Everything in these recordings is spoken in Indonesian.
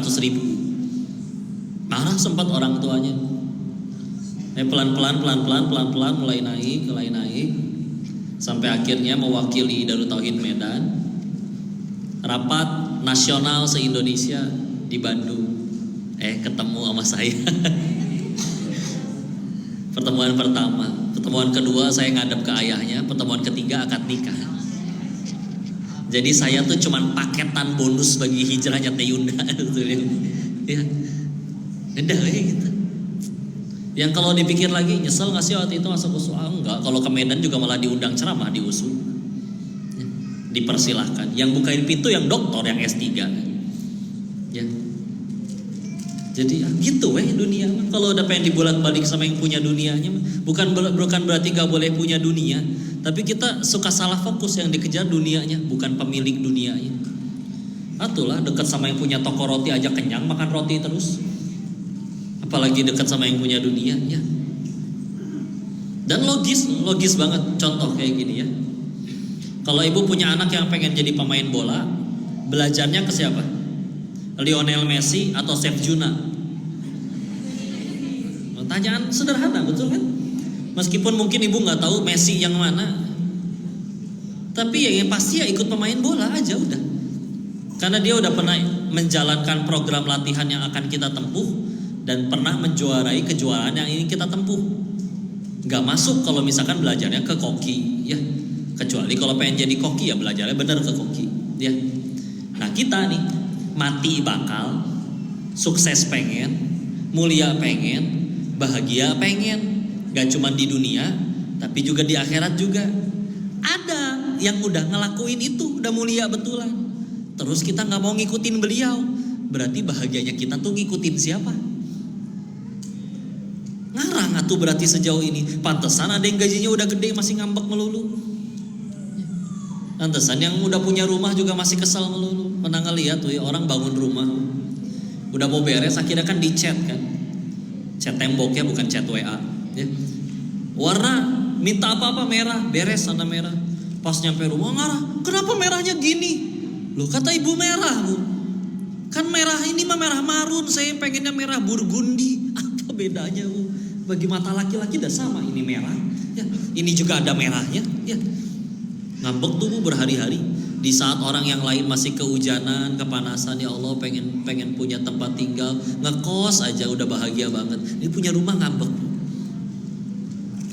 800.000. Marah sempat orang tuanya. Pelan-pelan mulai naik sampai akhirnya mewakili Darut Tauhid Medan rapat nasional se-Indonesia di Bandung. Ketemu sama saya. Pertemuan pertama, pertemuan kedua saya ngadep ke ayahnya, pertemuan ketiga akad nikah. Jadi saya tuh cuman paketan bonus bagi hijrahnya Teh Yunda. Ya, udah gitu. Yang kalau dipikir lagi, nyesel nggak sih waktu itu masuk USU? Enggak, kalau ke Medan juga malah diundang ceramah di USU. Ya, dipersilahkan. Yang bukain pintu yang doktor, yang S3. Ya. Jadi gitu dunia. Kalau udah pengen dibolak-balik sama yang punya dunianya, bukan berarti gak boleh punya dunia, tapi kita suka salah fokus, yang dikejar dunianya, bukan pemilik dunianya. Atulah dekat sama yang punya toko roti aja kenyang, makan roti terus. Apalagi dekat sama yang punya dunia, ya. Dan logis banget. Contoh kayak gini ya. Kalau ibu punya anak yang pengen jadi pemain bola, belajarnya ke siapa? Lionel Messi atau Chef Juna? Pertanyaan sederhana, betul kan? Meskipun mungkin ibu nggak tahu Messi yang mana, tapi yang pasti ya ikut pemain bola aja udah. Karena dia udah pernah menjalankan program latihan yang akan kita tempuh dan pernah menjuarai kejuaraan yang ingin kita tempuh. Gak masuk kalau misalkan belajarnya ke koki, ya. Kecuali kalau pengen jadi koki ya belajarnya bener ke koki, ya. Nah kita nih mati bakal, sukses pengen, mulia pengen, bahagia pengen. Gak cuma di dunia, tapi juga di akhirat juga. Ada yang udah ngelakuin itu, udah mulia betulan. Terus kita gak mau ngikutin beliau, berarti bahagianya kita tuh ngikutin siapa? Ngarang atuh berarti sejauh ini. Pantesan ada yang gajinya udah gede masih ngambek melulu. Pantesan yang udah punya rumah juga masih kesal melulu. Pernah ngeliat tuh ya orang bangun rumah, udah mau beres akhirnya kan di chat kan. Chat temboknya bukan chat WA, ya. Warna minta apa-apa merah, beres sana merah. Pas nyampe rumah ngarah, kenapa merahnya gini? Loh kata ibu merah bu, kan merah ini mah merah marun, saya pengennya merah burgundi. Apa bedanya bu? Bagi mata laki-laki dah sama, ini merah, ya. Ini juga ada merahnya, ya. Ngambek tuh bu berhari-hari. Di saat orang yang lain masih kehujanan, kepanasan, ya Allah pengen punya tempat tinggal, ngekos aja udah bahagia banget. Dia punya rumah ngambek.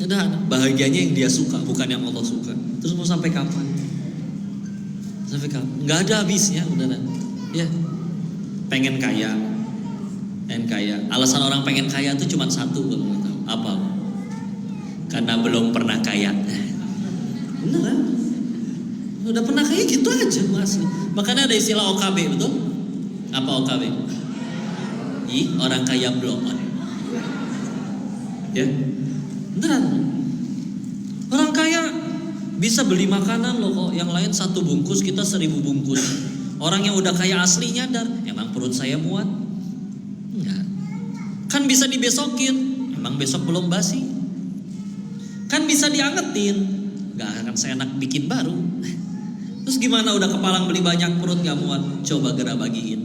Udah bahagianya yang dia suka, bukan yang Allah suka. Terus mau sampai kapan? Sampai kapan? Nggak ada habisnya, udah. Ya, pengen kaya. Alasan orang pengen kaya itu cuma satu, kalau nggak tahu apa? Karena belum pernah kaya. Beneran? Udah pernah kaya gitu aja asli. Makanya ada istilah OKB, betul? Apa OKB? Orang kaya belum. Ya, beneran. Orang kaya bisa beli makanan loh kok. Yang lain 1 bungkus, kita 1000 bungkus. Orang yang udah kaya asli nyadar, emang perut saya muat? Enggak. Kan bisa dibesokin, emang besok belum basi. Kan bisa diangetin, gak akan seenak bikin baru. Terus gimana udah kepalang beli banyak perut gak muat? Coba gerak bagiin.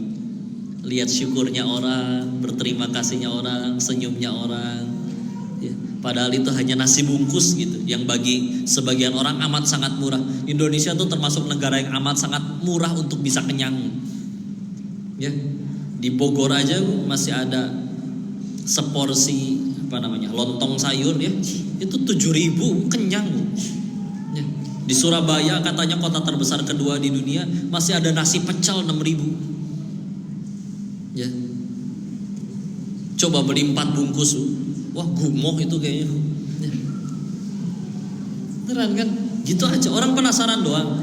Lihat syukurnya orang, berterima kasihnya orang, senyumnya orang, ya. Padahal itu hanya nasi bungkus gitu, yang bagi sebagian orang amat sangat murah. Indonesia tuh termasuk negara yang amat sangat murah untuk bisa kenyang, ya. Di Bogor aja masih ada seporsi lontong sayur, ya. Itu 7.000 kenyang. Ya. Di Surabaya katanya kota terbesar kedua di dunia, masih ada nasi pecel 6.000. Ya. Coba beli 4 bungkus, wah gumoh itu kayaknya. Ya. Beneran kan? Gitu aja, orang penasaran doang.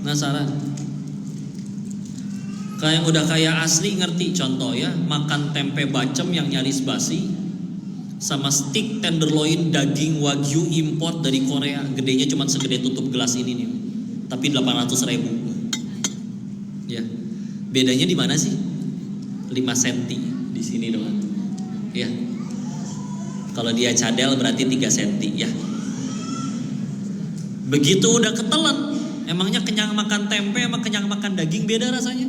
Penasaran. Kayak yang udah kaya asli ngerti, contoh ya, makan tempe bacem yang nyaris basi sama stick tenderloin daging wagyu import dari Korea, gedenya cuma segede tutup gelas ini nih, tapi 800.000. Ya, bedanya di mana sih? 5 cm di sini doang. Ya, kalau dia cadel berarti 3 cm, ya. Begitu udah ketelan, emangnya kenyang makan tempe sama kenyang makan daging beda rasanya?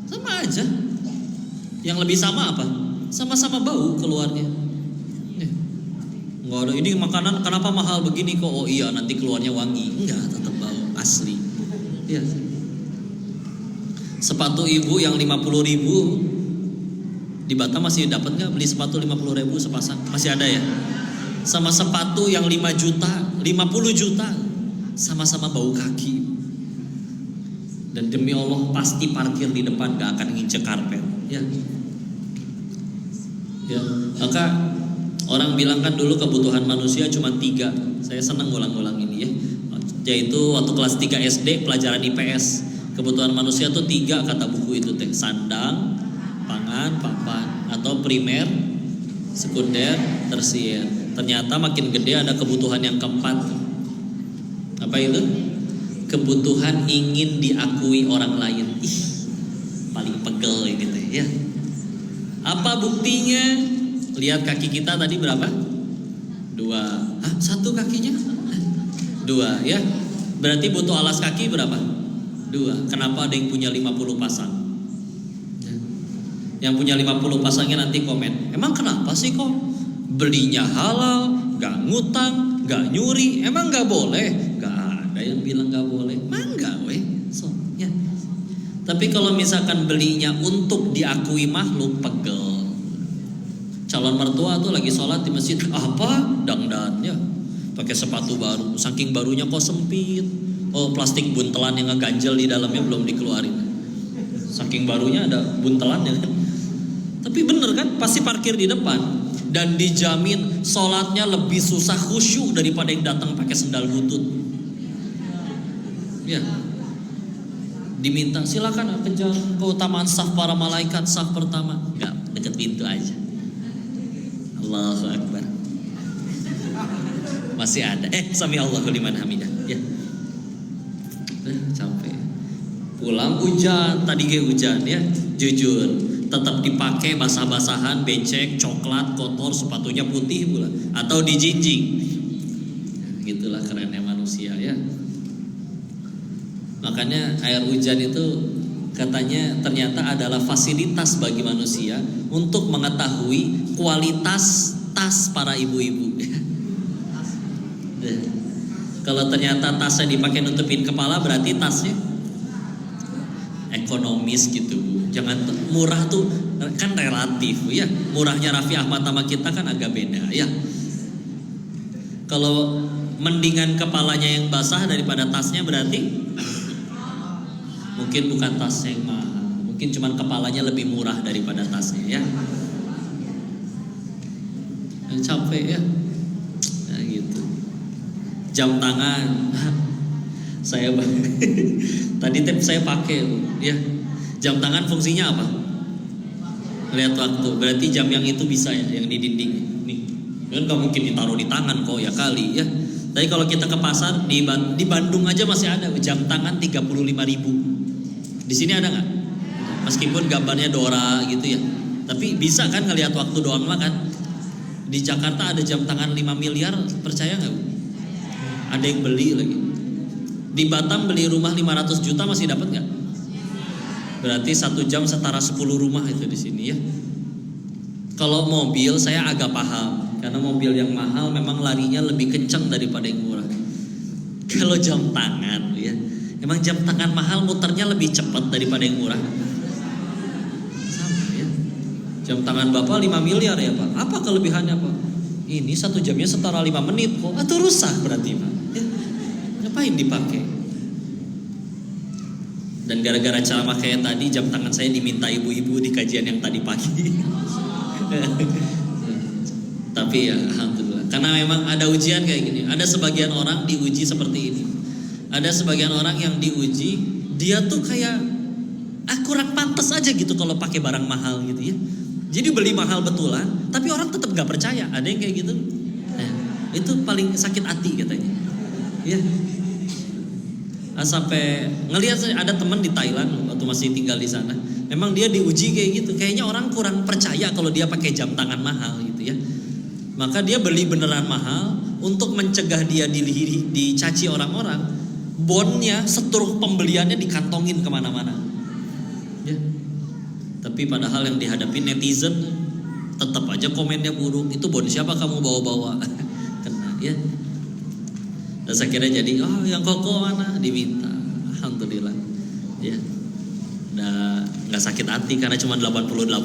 Sama aja. Yang lebih sama apa? Sama-sama bau keluarnya. Enggak ada ini makanan kenapa mahal begini kok? Oh iya nanti keluarnya wangi. Enggak, tetap bau asli. Iya. Sepatu ibu yang 50.000 di Batam masih dapat nggak beli sepatu 50.000 sepasang? Masih ada ya? Sama sepatu yang 5 juta, 50 juta, sama-sama bau kaki. Dan demi Allah pasti parkir di depan gak akan nginjek karpet. Ya. Ya, maka orang bilang kan dulu kebutuhan manusia cuma 3. Saya senang ngulang-ngulang ini ya. Yaitu waktu kelas 3 SD pelajaran IPS. Kebutuhan manusia tuh 3 kata buku itu teh. Sandang, pangan, papan. Atau primer, sekunder, tersier. Ternyata makin gede ada kebutuhan yang keempat. Apa itu? Kebutuhan ingin diakui orang lain. Ih, paling pegel ini teh ya. Apa buktinya? Lihat kaki kita tadi berapa? 2. Hah, 1 kakinya? 2 ya. Berarti butuh alas kaki berapa? 2. Kenapa ada yang punya 50 pasang? Yang punya 50 pasangnya nanti komen. Emang kenapa sih kok? Belinya halal, gak ngutang, gak nyuri. Emang gak boleh? Gak ada yang bilang gak boleh. Mangga weh. So, ya. Tapi kalau misalkan belinya untuk diakui makhluk, pegel. Calon mertua tuh lagi sholat di masjid, apa? Dangdannya pakai sepatu baru, saking barunya kok sempit. Oh, plastik buntelan yang ngeganjel di dalamnya belum dikeluarin. Saking barunya ada buntelannya kan. Tapi bener kan, pasti parkir di depan dan dijamin sholatnya lebih susah khusyuk daripada yang datang pakai sendal butut. Ya. Diminta silakan kejar keutamaan saf para malaikat saf pertama. Enggak, deket pintu aja. Allahu Akbar. Masih ada. Sami Allahu liman hamidah. Ya. Capek. Pulang hujan, tadi ke hujan ya. Jujur, tetap dipakai basah-basahan, becek, coklat, kotor, sepatunya putih pula atau dijinjing. Gitulah kerennya manusia ya. Makanya air hujan itu katanya ternyata adalah fasilitas bagi manusia untuk mengetahui kualitas tas para ibu-ibu. Kalau ternyata tasnya dipakai nutupin kepala berarti tasnya ekonomis gitu. Jangan murah tuh kan relatif ya. Murahnya Raffi Ahmad sama kita kan agak beda ya. Kalau mendingan kepalanya yang basah daripada tasnya berarti mungkin bukan tas yang mahal, mungkin cuman kepalanya lebih murah daripada tasnya ya. Capek ya, nah, gitu. Jam tangan, saya tadi saya pakai ya. Jam tangan fungsinya apa? Lihat waktu. Berarti jam yang itu bisa ya, yang di dinding nih. Kan nggak mungkin ditaruh di tangan kok ya kali ya. Tapi kalau kita ke pasar di Bandung aja masih ada jam tangan 35.000. Di sini ada nggak? Meskipun gambarnya Dora gitu ya, tapi bisa kan ngelihat waktu doang mah kan? Di Jakarta ada jam tangan 5 miliar, percaya nggak Bu? Ada yang beli lagi. Di Batam beli rumah 500 juta masih dapat nggak? Berarti 1 jam setara 10 rumah itu di sini ya. Kalau mobil saya agak paham, karena mobil yang mahal memang larinya lebih kencang daripada yang murah. Kalau jam tangan ya, emang jam tangan mahal muternya lebih cepat daripada yang murah. Sama ya. Jam tangan Bapak 5 miliar ya Pak. Apa kelebihannya Pak? Ini 1 jamnya setara 5 menit kok. Atau rusak berarti Pak ya. Ngapain dipakai? Dan gara-gara ceramah kayak tadi, jam tangan saya diminta ibu-ibu di kajian yang tadi pagi. Tapi ya alhamdulillah, karena memang ada ujian kayak gini. Ada sebagian orang diuji seperti ini. Ada sebagian orang yang diuji, dia tuh kayak kurang pantas aja gitu kalau pakai barang mahal gitu ya. Jadi beli mahal betulan, tapi orang tetap nggak percaya. Ada yang kayak gitu. Nah, itu paling sakit hati katanya. Ya. Sampai ngelihat ada teman di Thailand waktu masih tinggal di sana. Memang dia diuji kayak gitu. Kayaknya orang kurang percaya kalau dia pakai jam tangan mahal gitu ya. Maka dia beli beneran mahal untuk mencegah dia dicaci orang-orang. Bondnya, seluruh pembeliannya dikantongin kemana-mana. Ya. Tapi padahal yang dihadapi netizen tetap aja komennya buruk. Itu bon siapa kamu bawa-bawa? Kena ya. Terus akhirnya jadi yang koko mana diminta. Alhamdulillah ya. Nggak sakit hati karena cuma 88.000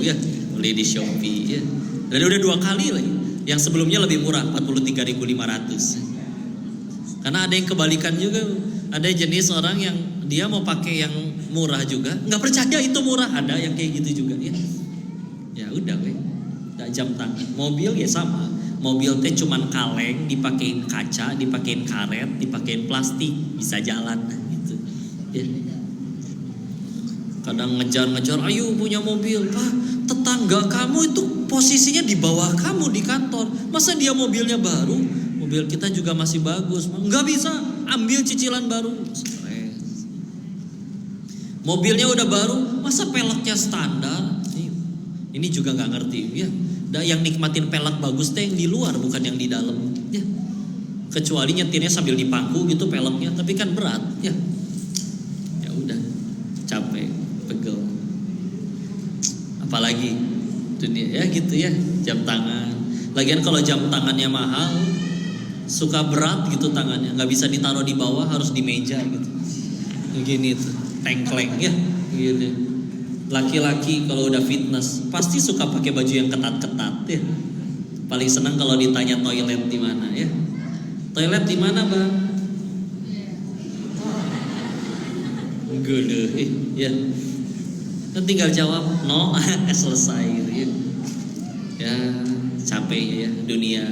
ya beli di Shopee ya. Dan udah 2 kali lagi. Yang sebelumnya lebih murah 43.500. Karena ada yang kebalikan juga. Ada jenis orang yang dia mau pakai yang murah juga, nggak percaya itu murah. Ada yang kayak gitu juga ya. Ya udah nggak jam tangan. Mobil ya sama. Mobil teh cuman kaleng, dipakein kaca, dipakein karet, dipakein plastik, bisa jalan gitu. Ya. Kadang ngejar-ngejar, ayo punya mobil. Pak, tetangga kamu itu posisinya di bawah kamu di kantor. Masa dia mobilnya baru? Mobil kita juga masih bagus. Nggak bisa, ambil cicilan baru. Stres. Mobilnya udah baru, masa peleknya standar? Ini juga nggak ngerti ya. Yang nikmatin pelek bagus teh yang di luar, bukan yang di dalam. Ya. Kecuali nyetirnya sambil dipangku gitu peleknya, tapi kan berat ya. Ya udah, capek. Pegel. Apalagi dunia ya gitu ya, jam tangan. Lagian kalau jam tangannya mahal, suka berat gitu tangannya, nggak bisa ditaruh di bawah, harus di meja gitu. Begini tuh, tengkleng ya, gitu. Laki-laki kalau udah fitness pasti suka pakai baju yang ketat-ketat ya. Paling senang kalau ditanya toilet di mana ya. Toilet di mana bang? Gede, ya. Dan tinggal jawab no, selesai gitu ya. Ya capek ya dunia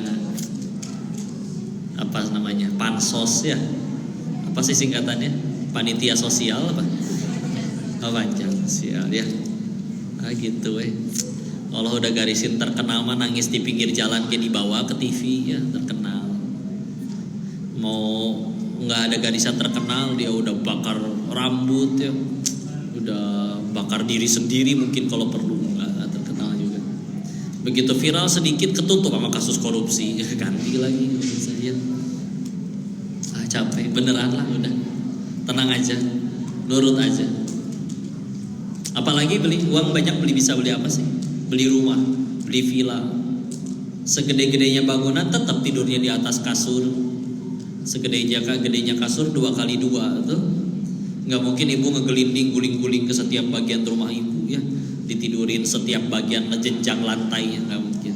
apa namanya pansos ya. Apa sih singkatannya? Panitia sosial apa? Panjang sosial ya. Gitu Allah udah garisin terkenal mah nangis di pinggir jalan kayak dibawa ke TV ya terkenal. Mau nggak ada garisan terkenal dia udah bakar rambut ya. Udah bakar diri sendiri mungkin kalau perlu, nggak terkenal juga. Begitu viral sedikit ketutup sama kasus korupsi, ganti lagi saja. Capek beneran lah udah. Tenang aja, nurut aja. Apalagi beli uang banyak bisa beli apa sih? Beli rumah, beli villa. Segede-gedenya bangunan tetap tidurnya di atas kasur. Segede-gedenya kasur 2x2 tuh. Nggak mungkin ibu ngegelinding guling-guling ke setiap bagian rumah ibu ya, ditidurin setiap bagian jenjang lantai ya, nggak mungkin.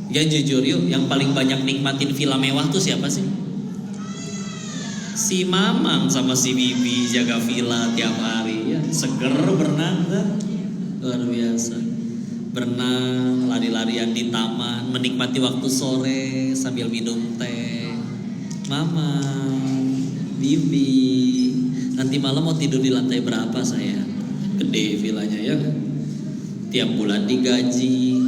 Ya jujur yuk, yang paling banyak nikmatin villa mewah tuh siapa sih? Si Mamang sama si Bibi jaga villa tiap hari ya, seger berenang kan? Luar biasa. Berenang, lari-larian di taman, menikmati waktu sore sambil minum teh. Mamang, Bibi, nanti malam mau tidur di lantai berapa saya? Gede villanya ya. Tiap bulan digaji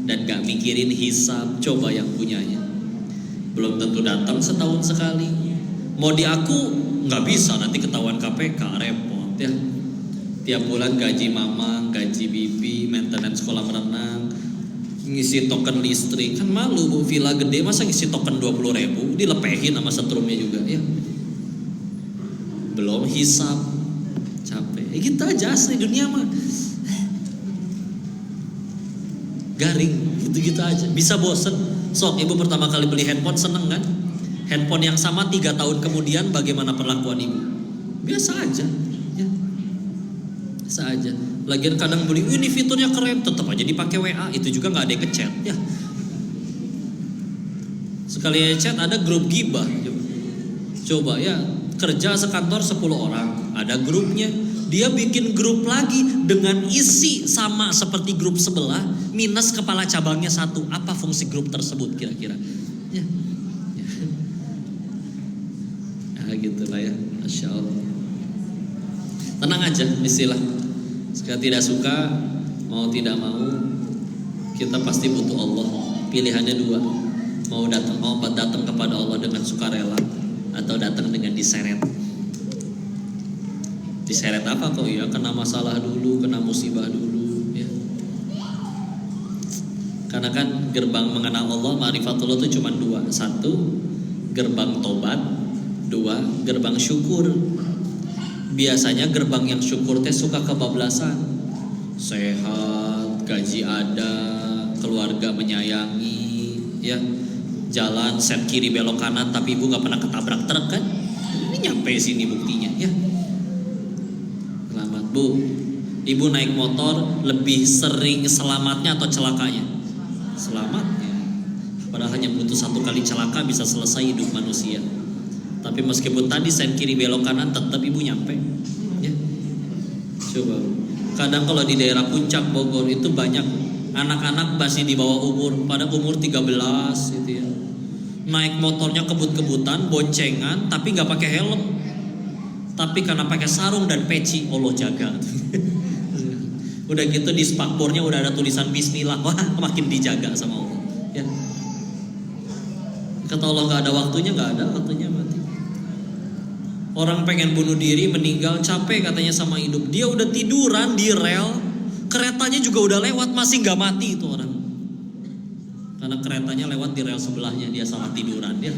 dan gak mikirin hisab. Coba yang punyanya. Belum tentu datang setahun sekali. Mau diaku gak bisa, nanti ketahuan KPK, repot ya. Tiap bulan gaji mama, gaji bibi, maintenance kolam renang, ngisi token listrik. Kan malu bu, villa gede masa ngisi token 20.000, dilepehin sama setrumnya juga ya. Belum hisap, capek. Gitu aja asli dunia mah garing, gitu-gitu aja. Bisa bosen. Sok ibu pertama kali beli handphone seneng kan? Handphone yang sama 3 tahun kemudian bagaimana perlakuan ibu? Biasa aja ya. Biasa aja. Lagian kadang beli, ini fiturnya keren, tetap aja dipakai WA, itu juga gak ada yang ngechat ya. Sekali chat ada grup gibah. Coba ya, kerja sekantor 10 orang, ada grupnya. Dia bikin grup lagi dengan isi sama seperti grup sebelah, minus kepala cabangnya 1. Apa fungsi grup tersebut kira-kira? Ya. Ya gitulah ya, Masya Allah. Tenang aja, bismillah. Jika tidak suka, mau tidak mau, kita pasti butuh Allah. Pilihannya 2, mau datang kepada Allah dengan sukarela atau datang dengan diseret. Diseret apa kok ya? Kena masalah dulu, kena musibah dulu ya. Karena kan gerbang mengenal Allah, ma'rifatullah itu cuma 2. 1, gerbang tobat. 2, gerbang syukur. Biasanya gerbang yang syukur teh suka kebablasan, sehat, gaji ada, keluarga menyayangi, ya, jalan set kiri belok kanan, tapi ibu nggak pernah ketabrak truk kan? Ini nyampe sini buktinya, ya. Selamat bu. Ibu naik motor lebih sering selamatnya atau celakanya? Selamatnya. Padahal hanya butuh 1 kali celaka bisa selesai hidup manusia. Tapi meskipun tadi sen kiri belok kanan, tetap ibu nyampe, ya. Coba. Kadang kalau di daerah puncak Bogor itu banyak anak-anak masih di bawah umur, pada umur 13 gitu ya. Naik motornya kebut-kebutan, boncengan, tapi nggak pakai helm. Tapi karena pakai sarung dan peci, Allah jaga. Udah gitu di spakbornya udah ada tulisan Bismillah, wah makin dijaga sama Allah. Ya. Kata Allah nggak ada waktunya, nggak ada waktunya mati. Orang pengen bunuh diri, meninggal, capek katanya sama hidup. Dia udah tiduran di rel, keretanya juga udah lewat, masih nggak mati itu orang. Karena keretanya lewat di rel sebelahnya, dia salah tiduran dia.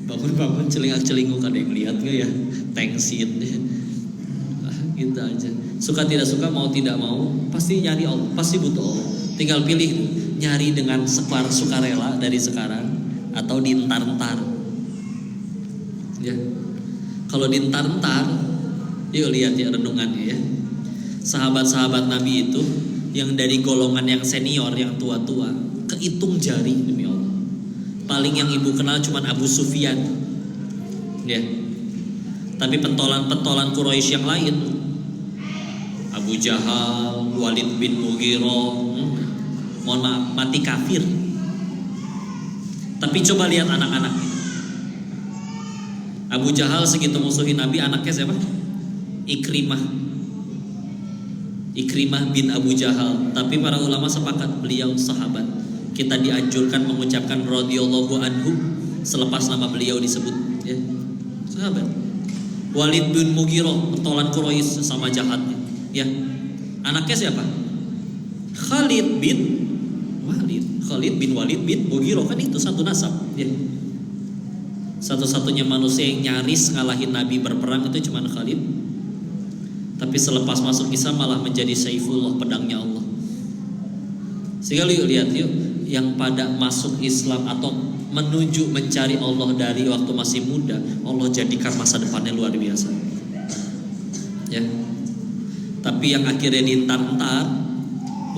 Bangun-bangun celingak-celinguk, ada yang lihat nggak ya? Tengsin deh. Gitu aja. Suka tidak suka, mau tidak mau, pasti nyari Allah, pasti butuh Allah. Tinggal pilih, nyari dengan sukarela dari sekarang atau dientar-entar. Ya. Kalau dientar-entar, yuk lihat ya renungannya ya. Sahabat-sahabat Nabi itu yang dari golongan yang senior, yang tua-tua, kehitung jari demi Allah. Paling yang ibu kenal cuma Abu Sufyan. Ya. Tapi pentolan-pentolan Quraisy yang lain, Abu Jahal, Walid bin Mughirah, mohon maaf, mati kafir. Tapi coba lihat anak-anaknya. Abu Jahal segitu musuhin Nabi, anaknya siapa? Ikrimah bin Abu Jahal. Tapi para ulama sepakat beliau sahabat. Kita dianjurkan mengucapkan radhiyallahu anhu selepas nama beliau disebut, ya. Sahabat. Walid bin Mughirah, pentolan Quraisy sama jahatnya, ya. Anaknya siapa? Khalid bin Walid bin Mughirah, kan itu satu nasab, ya. Satu-satunya manusia yang nyaris ngalahin Nabi berperang itu cuma Khalid. Tapi selepas masuk Islam malah menjadi Saifullah, pedangnya Allah. Sehingga yuk lihat yuk, yang pada masuk Islam atau menuju mencari Allah dari waktu masih muda, Allah jadikan masa depannya luar biasa. Ya. Tapi yang akhirnya dientar-entar,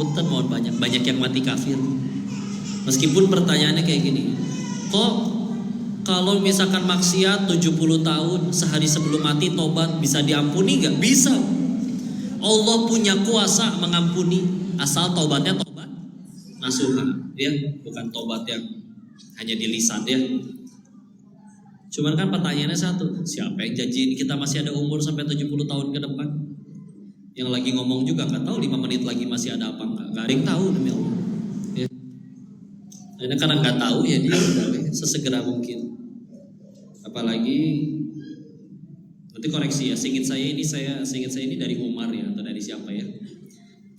punten mohon banyak yang mati kafir. Meskipun pertanyaannya kayak gini, kok kalau misalkan maksiat 70 tahun, sehari sebelum mati tobat bisa diampuni gak? Bisa. Allah punya kuasa mengampuni, asal tobatnya tobat nasuha, ya, bukan tobat yang hanya di lisan, ya. Cuman kan pertanyaannya satu, siapa yang janjiin kita masih ada umur sampai 70 tahun ke depan? Yang lagi ngomong juga gak tahu 5 menit lagi masih ada apa enggak. Gak ada yang tahu demi Allah, ya. Nah, karena gak tahu ya dia udah sesegera mungkin. Apalagi nanti koreksi ya, seingat saya ini dari Umar ya, atau dari siapa ya.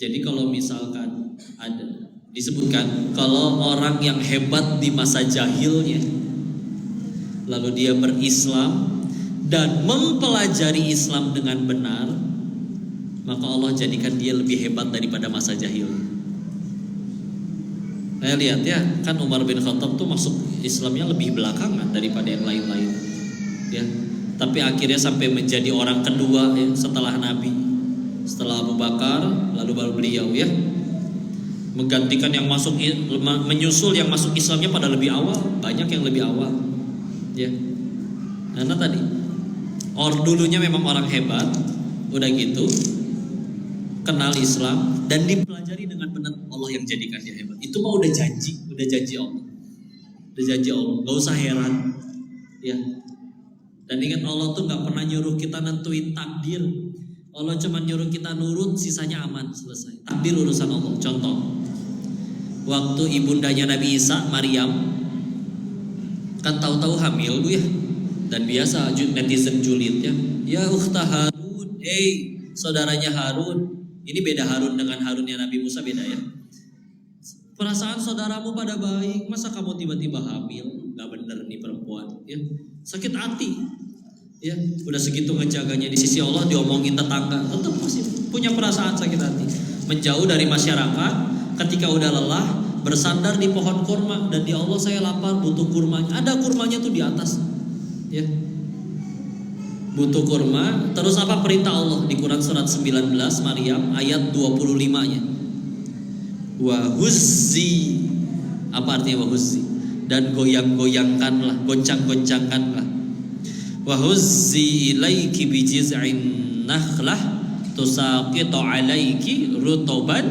Jadi kalau misalkan ada disebutkan kalau orang yang hebat di masa jahilnya lalu dia berislam dan mempelajari Islam dengan benar, maka Allah jadikan dia lebih hebat daripada masa jahil. Saya lihat ya, kan Umar bin Khattab tuh masuk Islamnya lebih belakangan daripada yang lain-lain, ya. Tapi akhirnya sampai menjadi orang kedua, ya, setelah Nabi, setelah Abu Bakar, lalu baru beliau, ya, menggantikan yang masuk, menyusul yang masuk Islamnya pada lebih awal, banyak yang lebih awal, ya. Karena tadi dulunya memang orang hebat, udah gitu kenal Islam dan dipelajari dengan benar, Allah yang jadikan dia hebat. Itu mah udah janji Allah. Udah janji Allah, gak usah heran, ya. Dan ingat Allah tuh gak pernah nyuruh kita nentuin takdir. Allah cuma nyuruh kita nurut, sisanya aman, selesai. Takdir urusan Allah. Contoh, waktu ibundanya Nabi Isa, Maryam, kan tahu-tahu hamil bu ya. Dan biasa netizen julidnya, ya ukhta Harun, saudaranya Harun. Ini beda Harun dengan Harunnya Nabi Musa, beda ya. Perasaan saudaramu pada baik, masa kamu tiba-tiba hamil? Gak bener nih perempuan, ya. Sakit hati, Ya, udah segitu ngejaganya di sisi Allah, diomongin tetangga, tetap masih punya perasaan sakit hati. Menjauh dari masyarakat, ketika udah lelah, bersandar di pohon kurma, dan di Allah saya lapar, butuh kurmanya. Ada kurmanya tuh di atas. Ya. Butuh kurma. Terus apa perintah Allah di Quran surat 19 Maryam ayat 25-nya? Wa huzzi. Apa artinya wa huzzi? Dan goyang-goyangkanlah, goncang-goncangkanlah. Wa huzzi ilaiki bi jiz'in nakhlah tusaqitu alaiki rutoban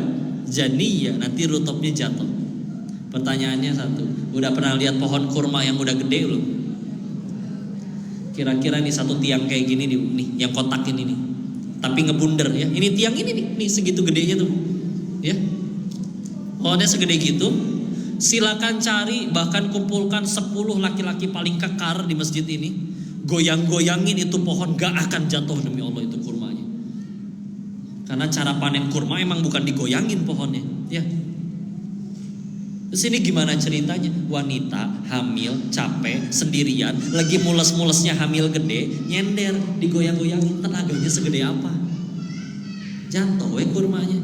janiyya. Nanti rutobnya jatuh. Pertanyaannya satu, udah pernah lihat pohon kurma yang udah gede belum? Kira-kira nih satu tiang kayak gini nih, yang kotak ini nih. Tapi ngebunder ya. Ini tiang ini nih segitu gedenya tuh. Ya. Pohonnya segede gitu. Silakan cari, bahkan kumpulkan 10 laki-laki paling kekar di masjid ini. Goyang-goyangin itu pohon, gak akan jatuh demi Allah itu kurmanya. Karena cara panen kurma emang bukan digoyangin pohonnya, ya. Terus ini gimana ceritanya? Wanita hamil, capek, sendirian, lagi mules-mulesnya hamil gede, nyender, digoyang-goyangin, tenaganya segede apa? Jatuh kurmanya.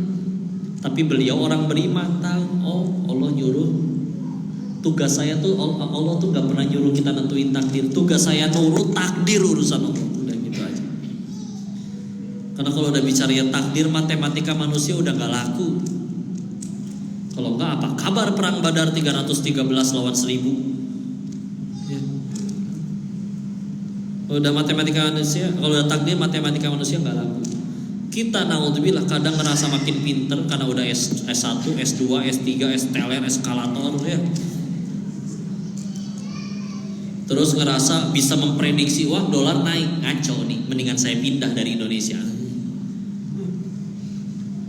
Tapi beliau orang beriman, tahu, oh Allah nyuruh. Tugas saya tuh, Allah tuh gak pernah nyuruh kita nentuin takdir. Tugas saya nurut takdir urusan Allah. Udah gitu aja. Karena kalau udah bicara takdir, matematika manusia udah gak laku. Kalau enggak, apa kabar perang Badar 313 lawan 1000? Ya. Kalau udah matematika manusia, kalau udah takdir, matematika manusia gak laku. Kita naudzubillah kadang ngerasa makin pinter karena udah S1, S2, S3, STLR, eskalator ya. Terus ngerasa bisa memprediksi, wah dolar naik, ngaco nih, mendingan saya pindah dari Indonesia.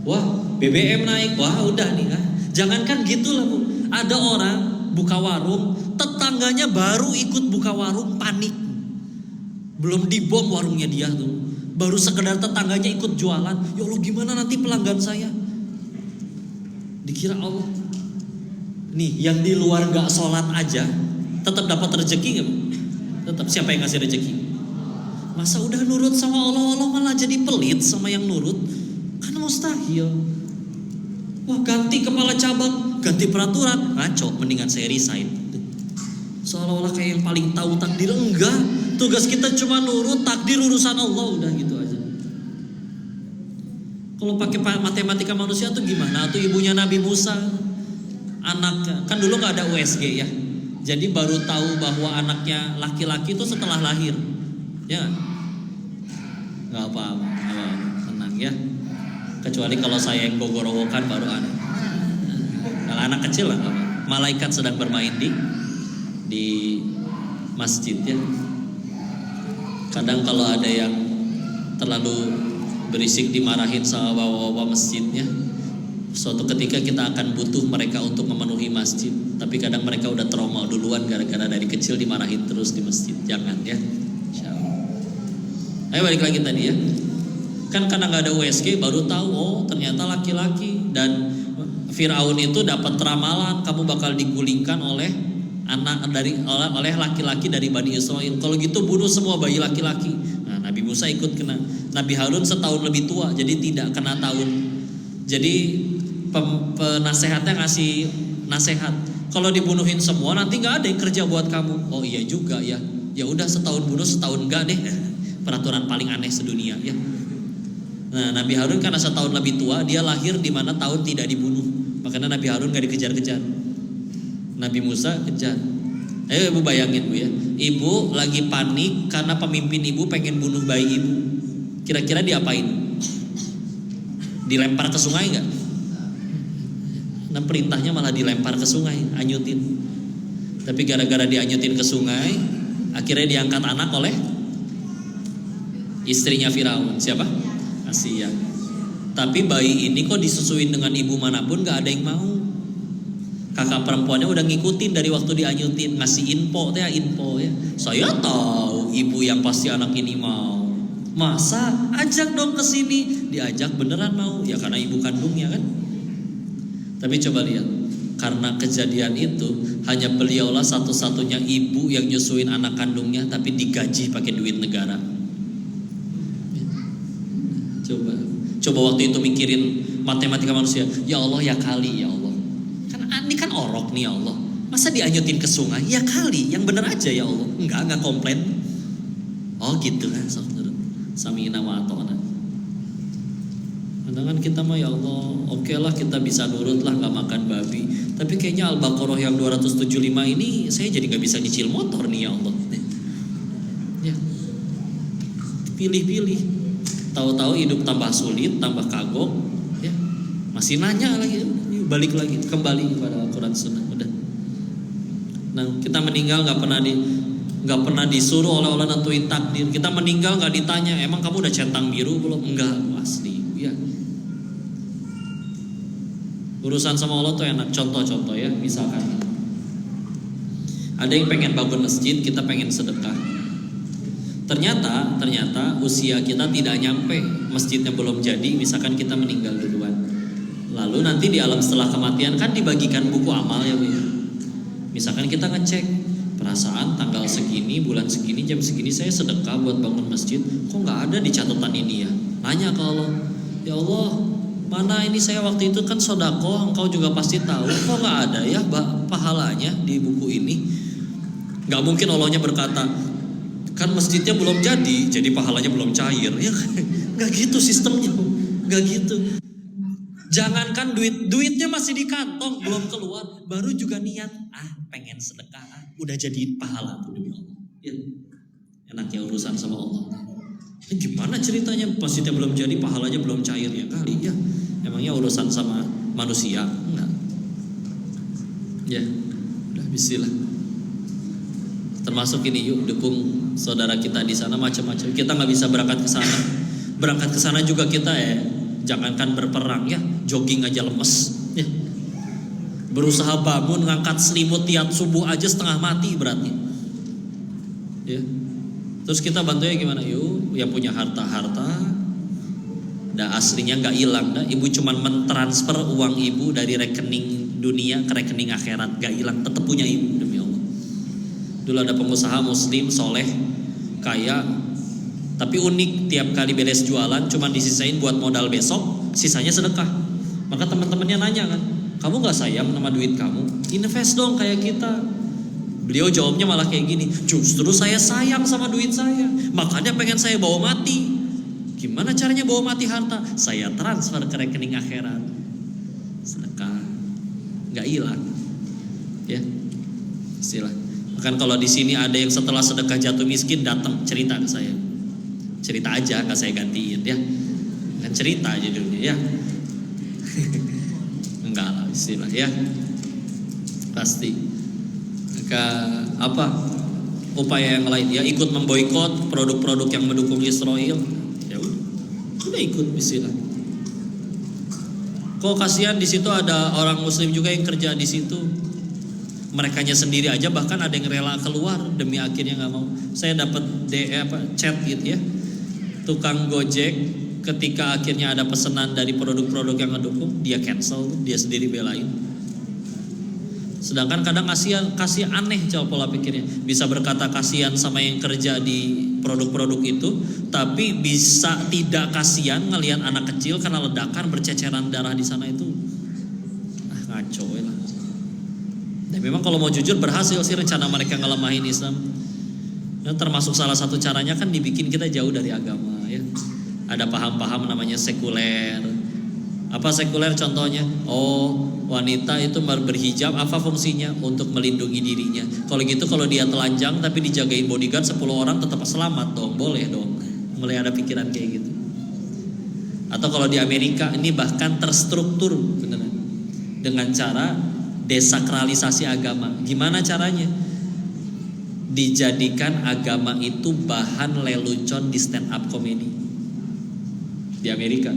Wah BBM naik, wah udah nih. Jangankan gitulah Bu, ada orang buka warung, tetangganya baru ikut buka warung panik. Belum dibom warungnya dia tuh, baru sekedar tetangganya ikut jualan. Ya Allah gimana nanti pelanggan saya? Dikira Allah. Nih yang di luar gak sholat aja tetap dapat rezeki nggak? Tetap siapa yang ngasih rezeki? Masa udah nurut sama Allah malah jadi pelit sama yang nurut? Kan mustahil. Wah ganti kepala cabang, ganti peraturan, ngaco, mendingan saya resign. Seolah-olah kayak yang paling tahu takdir. Enggak, tugas kita cuma nurut, takdir urusan Allah, udah gitu aja. Kalau pakai matematika manusia tuh gimana? Tuh ibunya Nabi Musa, anaknya kan dulu nggak ada USG ya. Jadi baru tahu bahwa anaknya laki-laki itu setelah lahir, ya nggak apa-apa, tenang ya. Kecuali kalau saya yang gogorowokan baru anak. Kalau anak kecil lah, malaikat sedang bermain di masjid ya. Kadang kalau ada yang terlalu berisik dimarahin sama bawa-bawa masjidnya. Suatu ketika kita akan butuh mereka untuk memenuhi masjid. Tapi kadang mereka udah trauma duluan gara-gara dari kecil dimarahin terus di masjid. Jangan ya. Ayo balik lagi tadi ya. Kan karena gak ada USG baru tahu, oh ternyata laki-laki. Dan Firaun itu dapat ramalan, kamu bakal digulingkan oleh oleh laki-laki dari Bani Israel. Kalau gitu bunuh semua bayi laki-laki. Nah Nabi Musa ikut kena. Nabi Harun setahun lebih tua, jadi tidak kena tahun. Jadi penasehatnya ngasih nasihat, kalau dibunuhin semua nanti nggak ada yang kerja buat kamu. Oh iya juga ya. Ya udah setahun bunuh setahun enggak deh. Peraturan paling aneh sedunia ya. Nah Nabi Harun karena setahun lebih tua, dia lahir di mana tahun tidak dibunuh. Makanya Nabi Harun nggak dikejar-kejar. Nabi Musa kejar. Ayo ibu bayangin Bu ya, ibu lagi panik karena pemimpin ibu pengen bunuh bayi ibu. Kira-kira diapain? Dilempar ke sungai nggak? Nah perintahnya malah dilempar ke sungai, anyutin. Tapi gara-gara dianyutin ke sungai, akhirnya diangkat anak oleh istrinya Firaun. Siapa? Asia. Tapi bayi ini kok disusuin dengan ibu manapun gak ada yang mau. Kakak perempuannya udah ngikutin dari waktu dianyutin, ngasih info ya. Saya tahu ibu yang pasti anak ini mau. Masa ajak dong ke sini. Diajak beneran mau. Ya karena ibu kandungnya kan. Tapi coba lihat, karena kejadian itu hanya beliaulah satu-satunya ibu yang nyusuin anak kandungnya tapi digaji pakai duit negara. Coba waktu itu mikirin matematika manusia, ya Allah ya kali ya Allah. Kan ini kan orok nih ya Allah. Masa dianyutin ke sungai? Ya kali, yang bener aja ya Allah. Enggak komplain. Oh gitu kan, sami'na wa ata'na. Kadang kan kita mah ya Allah, oke lah kita bisa nurut lah nggak makan babi. Tapi kayaknya Al-Baqarah yang 275 ini saya jadi nggak bisa nyicil motor nih ya Allah. Ya, pilih-pilih. Tahu-tahu hidup tambah sulit, tambah kagok, ya masih nanya lagi, balik lagi kembali kepada Al-Quran Sunnah. Udah. Nah kita meninggal nggak pernah disuruh oleh Allah nentuin takdir. Kita meninggal nggak ditanya, emang kamu udah centang biru belum? Enggak, asli. Ya. Urusan sama Allah tuh enak. Contoh-contoh ya, misalkan ada yang pengen bangun masjid, kita pengen sedekah. Ternyata usia kita tidak nyampe, masjidnya belum jadi, misalkan kita meninggal duluan. Lalu nanti di alam setelah kematian kan dibagikan buku amal ya Bu. Misalkan kita ngecek, perasaan tanggal segini, bulan segini, jam segini saya sedekah buat bangun masjid, kok nggak ada di catatan ini ya? Nanya ke Allah, ya Allah, mana ini saya waktu itu kan sodako, engkau juga pasti tahu, kok nggak ada ya pahalanya di buku ini? Nggak mungkin Allahnya berkata, kan masjidnya belum jadi pahalanya belum cair. Ya nggak gitu sistemnya, nggak gitu. Jangankan duitnya masih di kantong belum keluar, baru juga niat pengen sedekah, udah jadi pahala tuh demi Allah. Ya, enaknya urusan sama Allah. Gimana ceritanya masjidnya belum jadi, pahalanya belum cair ya kali ya. Emangnya urusan sama manusia? Enggak. Ya, udah bismillah. Termasuk ini yuk dukung saudara kita di sana macam-macam. Kita nggak bisa berangkat ke sana. Berangkat ke sana juga kita jangankan berperang ya, jogging aja lemes ya. Berusaha bangun ngangkat selimut tiap subuh aja setengah mati beratnya. Ya. Terus kita bantunya gimana? Yuk, yang punya harta-harta aslinya nggak hilang dah. Ibu cuman mentransfer uang ibu dari rekening dunia ke rekening akhirat, nggak hilang, tetap punya ibu demi Allah. Dulu ada pengusaha muslim soleh kaya, tapi unik, tiap kali beres jualan cuman disisain buat modal besok, sisanya sedekah. Maka teman-temannya nanya kan, kamu nggak sayang sama duit kamu? Invest dong kayak kita. Beliau jawabnya malah kayak gini, justru saya sayang sama duit saya, makanya pengen saya bawa mati. Gimana caranya bawa mati harta? Saya transfer ke rekening akhirat. Sedekah, nggak hilang. Ya, istilah. Kan kalau di sini ada yang setelah sedekah jatuh miskin datang cerita ke saya, cerita aja, nggak saya gantiin ya, kan cerita aja dulu ya. Enggak lah istilah ya, pasti. Maka apa upaya yang lain ya, ikut memboikot produk-produk yang mendukung Israel, ya udah ikut istilah. Kok kasihan di situ ada orang Muslim juga yang kerja di situ. Merekanya sendiri aja bahkan ada yang rela keluar demi akhirnya nggak mau. Saya dapat chat gitu ya, tukang Gojek ketika akhirnya ada pesanan dari produk-produk yang ngedukung, dia cancel, dia sendiri belain. Sedangkan kadang kasih aneh coba pola pikirnya. Bisa berkata kasihan sama yang kerja di produk-produk itu, tapi bisa tidak kasihan ngelihat anak kecil karena ledakan berceceran darah di sana itu. Ngaco lah. Dan memang kalau mau jujur berhasil sih rencana mereka ngelemahin Islam. Dan termasuk salah satu caranya kan dibikin kita jauh dari agama ya. Ada paham-paham namanya sekuler. Apa sekuler contohnya? Oh, wanita itu berhijab apa fungsinya? Untuk melindungi dirinya. Kalau gitu kalau dia telanjang tapi dijagain bodyguard 10 orang tetap selamat dong, boleh dong. Mulai ada pikiran kayak gitu. Atau kalau di Amerika ini bahkan terstruktur beneran dengan cara desakralisasi agama. Gimana caranya? Dijadikan agama itu bahan lelucon di stand up comedy di Amerika.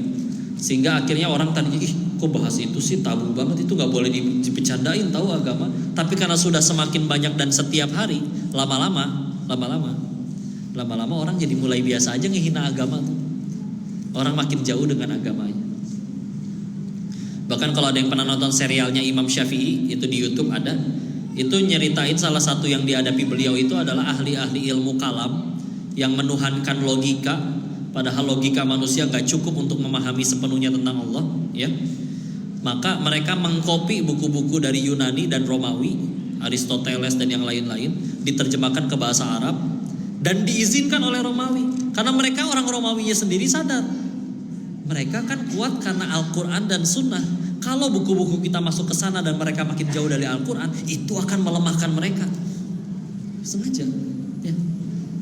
Sehingga akhirnya orang tadinya kok bahas itu sih tabu banget, itu gak boleh dibecandain tahu agama. Tapi karena sudah semakin banyak dan setiap hari, lama-lama orang jadi mulai biasa aja ngehina agama tuh. Orang makin jauh dengan agamanya. Bahkan kalau ada yang pernah nonton serialnya Imam Syafi'i, itu di YouTube ada, itu nyeritain salah satu yang dihadapi beliau itu adalah ahli-ahli ilmu kalam yang menuhankan logika, padahal logika manusia gak cukup untuk memahami sepenuhnya tentang Allah, ya. Maka mereka mengkopi buku-buku dari Yunani dan Romawi, Aristoteles dan yang lain-lain, diterjemahkan ke bahasa Arab dan diizinkan oleh Romawi. Karena mereka orang Romawinya sendiri sadar, mereka kan kuat karena Al-Quran dan Sunnah. Kalau buku-buku kita masuk ke sana dan mereka makin jauh dari Al-Quran, itu akan melemahkan mereka. Sengaja, ya.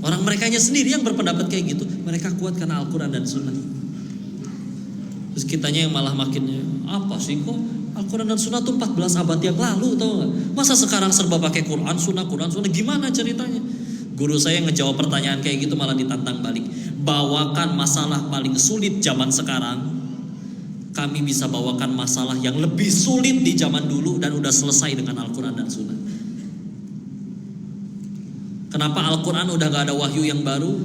Orang merekanya sendiri yang berpendapat kayak gitu. Mereka kuat karena Al-Quran dan Sunnah. Terus kitanya yang malah makinnya, apa sih kok Al-Quran dan Sunnah tuh 14 abad yang lalu, tau gak? Masa sekarang serba pakai Quran, Sunnah, gimana ceritanya? Guru saya yang ngejawab pertanyaan kayak gitu malah ditantang balik. Bawakan masalah paling sulit zaman sekarang, kami bisa bawakan masalah yang lebih sulit di zaman dulu dan udah selesai dengan Al-Quran dan Sunnah. Kenapa Al-Quran udah gak ada wahyu yang baru?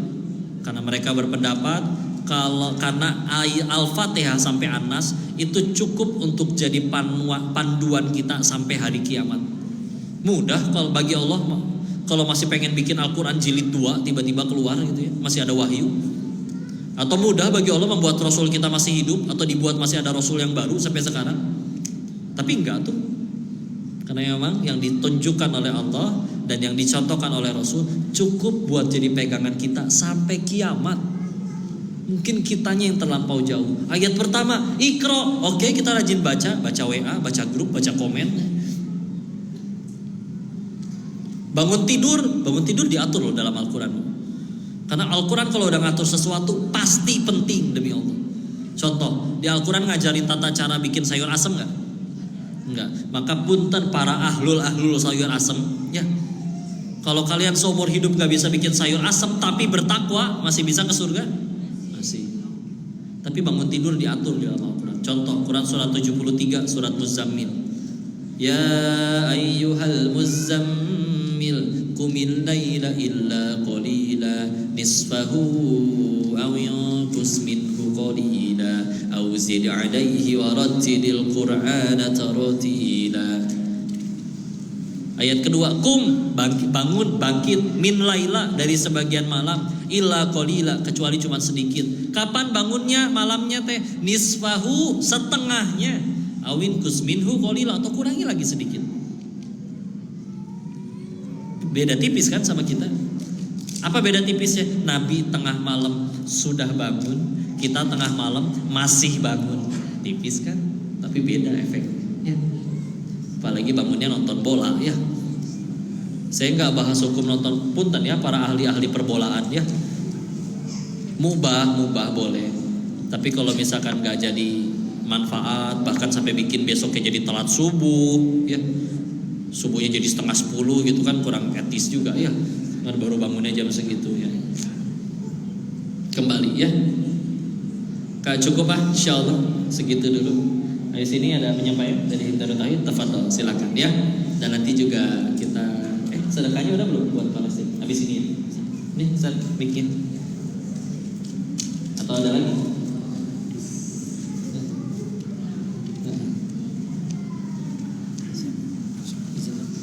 Karena mereka berpendapat karena Al-Fatihah sampai An-Nas itu cukup untuk jadi panduan kita sampai hari kiamat. Mudah kalau bagi Allah. Kalau masih pengen bikin Al-Quran jilid 2 tiba-tiba keluar gitu ya, masih ada wahyu. Atau mudah bagi Allah membuat Rasul kita masih hidup, atau dibuat masih ada Rasul yang baru sampai sekarang. Tapi enggak tuh. Karena memang yang ditunjukkan oleh Allah dan yang dicontohkan oleh Rasul cukup buat jadi pegangan kita sampai kiamat. Mungkin kitanya yang terlampau jauh. Ayat pertama, Iqra. Oke, kita rajin baca WA, baca grup, baca komen. Bangun tidur diatur loh dalam Al-Quran. Karena Al-Quran kalau udah ngatur sesuatu pasti penting demi Allah. Contoh, di Al-Quran ngajarin tata cara bikin sayur asem gak? Enggak. Maka punten para ahlul sayur asem, ya. Kalau kalian seumur hidup gak bisa bikin sayur asem tapi bertakwa, masih bisa ke surga? Masih. Tapi bangun tidur diatur di dalam Al-Quran. Contoh, Quran surat 73, surat Muzammil. Ya ayyuhal muzammil qumil laila illa qalila nisfahu aw yanqus minhu qalila aw zid 'alaihi wa rattilil qur'ana tartila. Ayat kedua, bangun bangkit min laila dari sebagian malam illa qalila kecuali cuma sedikit. Kapan bangunnya malamnya teh? Nisfahu setengahnya, awin kusminhu qalila atau kurangi lagi sedikit. Beda tipis kan sama kita. Apa beda tipisnya? Nabi tengah malam sudah bangun, kita tengah malam masih bangun. Tipis kan? Tapi beda efeknya. Apalagi bangunnya nonton bola ya. Saya nggak bahas hukum nonton, punten ya para ahli-ahli perbolaan ya. Mubah boleh. Tapi kalau misalkan nggak jadi manfaat, bahkan sampai bikin besoknya jadi telat subuh ya. Subuhnya jadi 9:30 gitu kan kurang etis juga ya. Kan baru bangunnya jam segitu ya. Kembali ya. Kak cukup insyaallah segitu dulu. Di sini ada penyampaian dari Darut Tauhid, tafadhol silakan ya. Dan nanti juga kita sedekahnya udah belum buat Palestina? Habis ini ya. Nih, Ustaz, bikin. Atau ada lagi?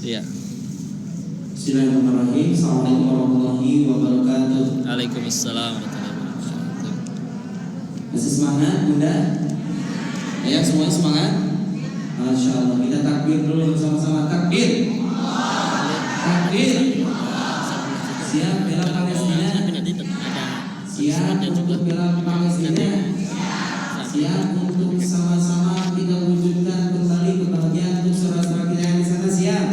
Iya. Bismillahirrahmanirrahim. Assalamualaikum warahmatullahi wabarakatuh. Waalaikumsalam warahmatullahi wabarakatuh. Masih semangat, Bunda? Ayo semua semangat. Masya Allah, kita takbir dulu bersama-sama. Takbir. Takbir. Siap bela Palestina. Siap untuk bela Palestina. Siap untuk sama-sama kita wujudkan kembali kebahagiaan untuk saudara-saudara kita yang di sana. Siap.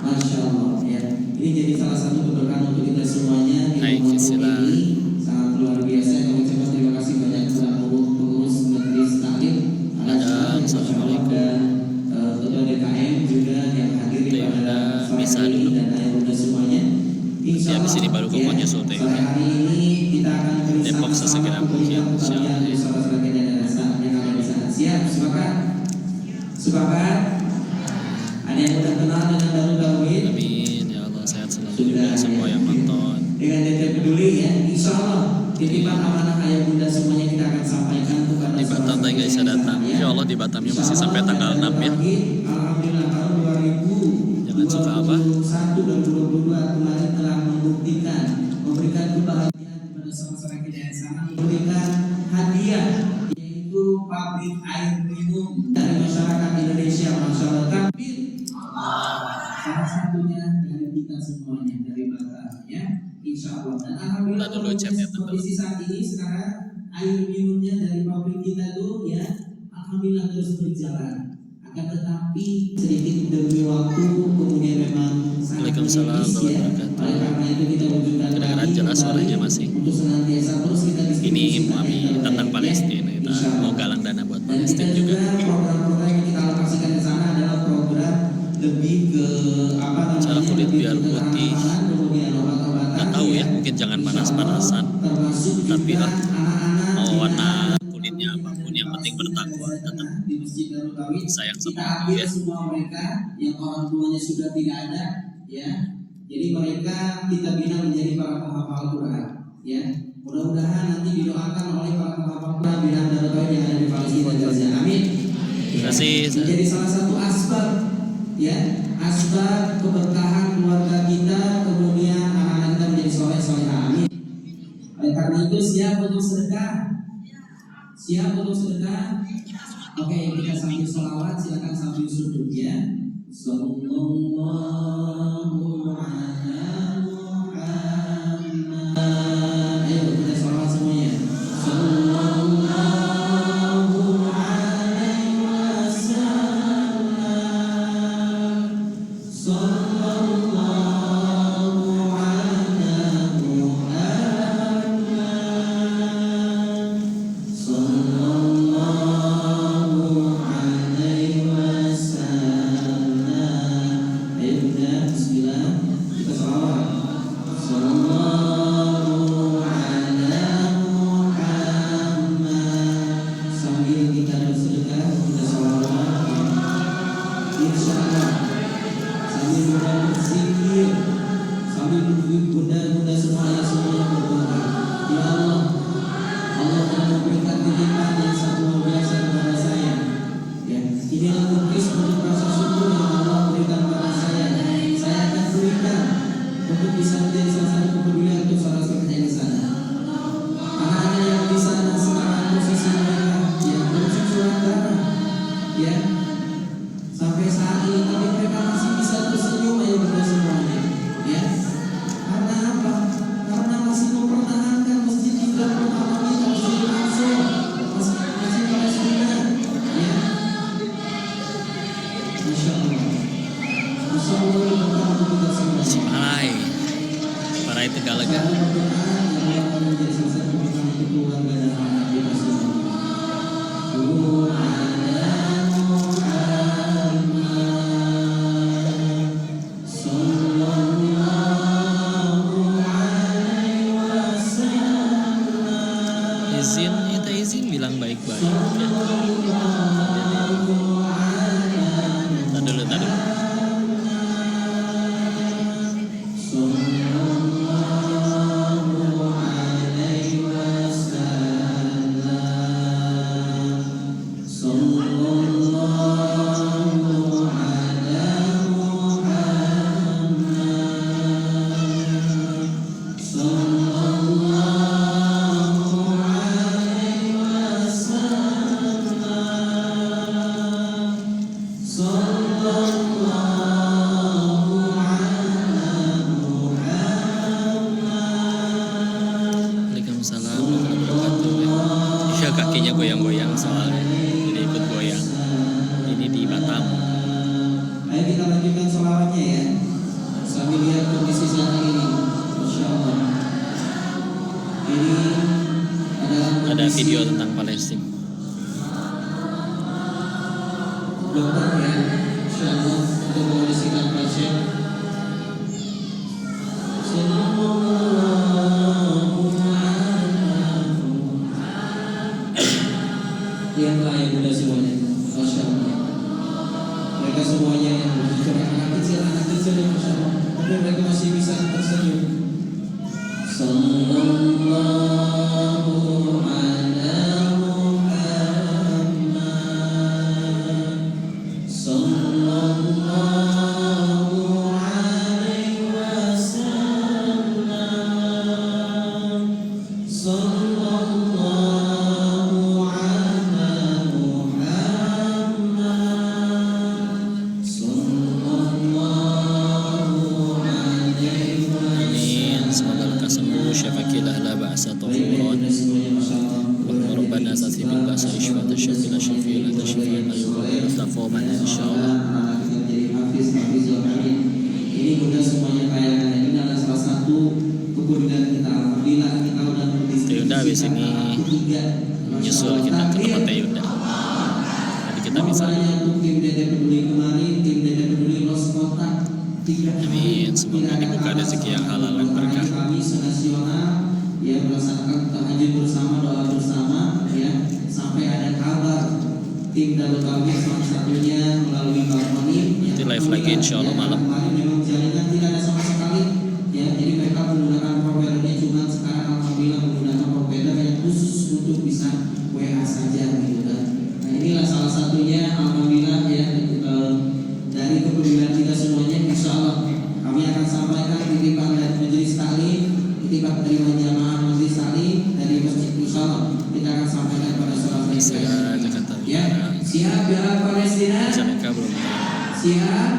Masya Allah ya. Ini jadi salah satu keberkahan untuk kita semuanya. Ini sangat luar biasa. Kami ucapkan terima kasih banyak kepada pengurus majelis taklim. Ketua DKM juga yang hadir pada sore ini dan ayah semuanya. Insya Allah sini baru pokoknya sore hari ini kita akan Depok sesegera mungkin. Yang ada di sana. Siap, sepakat? Sepakat? Ada yang udah kenal dengan Darut Tauhid? Amin ya Allah, sehat selalu juga semua yang nonton. Dengan tetap peduli ya, insya Allah titipan amanah ayah bunda semuanya kita akan sampaikan kepada di Batam tadi guys datang. Insya Allah di Batamnya masih sampai tanggal 6 ya. Alhamdulillah tahun 2000 Jangan suka apa? 2021 dan 2022 kemarin telah membuktikan memberikan kebahagiaan kepada bersama-sama kita yang sana memberikan hadiah yaitu pabrik air minum dari masyarakat Indonesia. Masya Allah, takbir. Salah satunya dari kita semuanya, dari Batak ya, insya Allah. Dan alhamdulillah kondisi saat ini sekarang air minumnya dari pabrik kita tuh ya, alhamdulillah terus berjalan. Akan tetapi sedikit demi waktu kemudian memang sangat menipis ya. Oleh karena itu kita wujudkan kedengaran jelas suaranya masih. untuk senantiasa terus kita Ini kami tentang Palestina, kita mau galang dana buat dan Palestina kita juga. program-program yang kita alokasikan ke sana adalah program lebih ke apa namanya, Cara kulit lebih biar ke putih. ketahanan, kemudian obat-obatan Nggak tahu ya, mungkin jangan panas-panasan. termasuk Tapi juga lah, anak-anak mau di warna mana kulitnya apapun, yang penting bertakwa, tetap di Masjid Darul Tauhid. sayang Kita sama Allah ambil ya. semua mereka yang orang tuanya sudah tidak ada ya. Jadi mereka kita bina menjadi para penghafal Quran ya. Mudah-mudahan nanti didoakan oleh para penghafal Quran binaan Darul Tauhid yang ada di Palestina dan Gaza. Amin. Terima kasih. Menjadi salah satu asbab ya, asbab keberkahan keluarga kita, kemudian anak-anak kita menjadi soleh-soleh. Amin. Oleh karena itu siap untuk sedekah? Siap untuk sedekah? Oke, kita sambil sholawat, silakan sambil sujud ya. Sallallahu ala Muhammad. Ayo kita sholawat semuanya. Sallallahu alaihi wasallam. Sallallahu ala Muhammad. Sallallahu alaihi wasallam. Ayo kita bismillah, kita sholawat. Sallallahu ala Muhammad. Sambil kita bersedekah, kita sholawat. Insyaallah. Sambil kita berzikir, sambil bunda-bunda semuanya berdoa. Ya Allah, Allah telah memberikan titipan yang sangat luar biasa kepada saya. Ya, inilah bukti untuk rasa syukur yang Allah berikan kepada saya. Saya akan berikan untuk bisa menjadi salah satu kepedulian untuk saudara-saudara yang di sana. Anak-anak yang di sana sekarang posisi mereka yang berusaha surat darah, ya, sampai saat ini tapi mereka masih bisa tersenyum ayo bunda semuanya, ya. Karena apa? Karena masih mempertahankan masjid kita pertama kita, Masjid Al-Aqsa, masih Palestina, ya. Masya Allah. Masya Allah berkah untuk kita semua. Semalai, para itu galaga. Saya berdoa yang Allah akan menjadi salah satu berkah untuk keluarga dan anak kita semua. Izin, kita izin bilang baik-baik. Ya. Tadi dulu. Waalaikumsalam warahmatullahi wabarakatuh. Iya, kakinya goyang-goyang soalnya, jadi ikut goyang. Ini di Batam. Ayo kita lanjutkan sholawatnya ya. Sambil lihat kondisi saat ini. Masya Allah. Ini adalah Ada kondisi video tentang Palestina. dokter ya. Masya Allah untuk mengondisikan pasien. Lihatlah yang muda semuanya. Masya Allah. Mereka semuanya yang anak kecil ya, Masya Allah. Tapi mereka masih bisa tersenyum. Sallallahu ala Muhammad. Sallallahu alaihi wasallam. syafi'il anta syafi'an la yughadiru taqaman insyaallah. Anak kita menjadi hafizul amin. Ini mudah semuanya kayangan. Ini adalah salah satu keberuntungan kita. Alhamdulillah kita sudah berdiskusi. Yunda habis ini nyusul kita ke tempat Yunda. Jadi kita bisa. Tim Dede Peduli kemarin, tim Dede Peduli Los Kota. Amin. Semoga dibuka rezeki yang halal dan berkah. Kami senasional ya melaksanakan tahajud bersama, doa bersama ya, sampai ada kabar tim Darul Tauhid salah satunya melalui Balkoni nanti live lagi insyaallah malam. Kemarin memang jaringan tidak ada sama sekali ya, jadi mereka menggunakan providernya, cuma sekarang alhamdulillah menggunakan provider yang khusus untuk bisa WA saja gitu kan. Nah inilah salah satunya alhamdulillah ya, dari kepedulian kita semuanya. Insyaallah kami akan sampaikan titipan dari majelis taklim, titipan dari jamaah majelis taklim dari masjid. Insyaallah kita akan sampaikan pada salat Saya Jakarta. ya. Siap ya Palestina? Jakarta belum. Siap.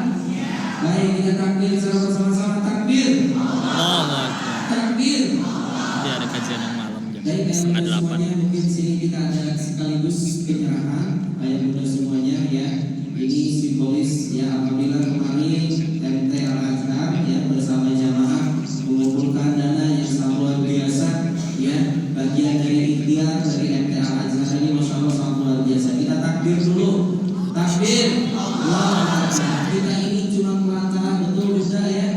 Baik, kita takbir sama-sama. Takbir. Allah. Takbir. Nanti ada kajian yang malam Baik, jam setengah 8. semuanya mungkin sini kita ada sekaligus penyerahan ayat bunda semuanya ya. Ini simbolis ya, alhamdulillah kemarin MT Al-Azhar ya bersama jamaah mengumpulkan dana yang sangat luar biasa ya, bagian dari ikhtiar dari MT Al-Azhar ini masya Allah sangat luar biasa. Kita takbir dulu. Takbir. Allah. Kita ini cuma pelantara, betul sudah ya,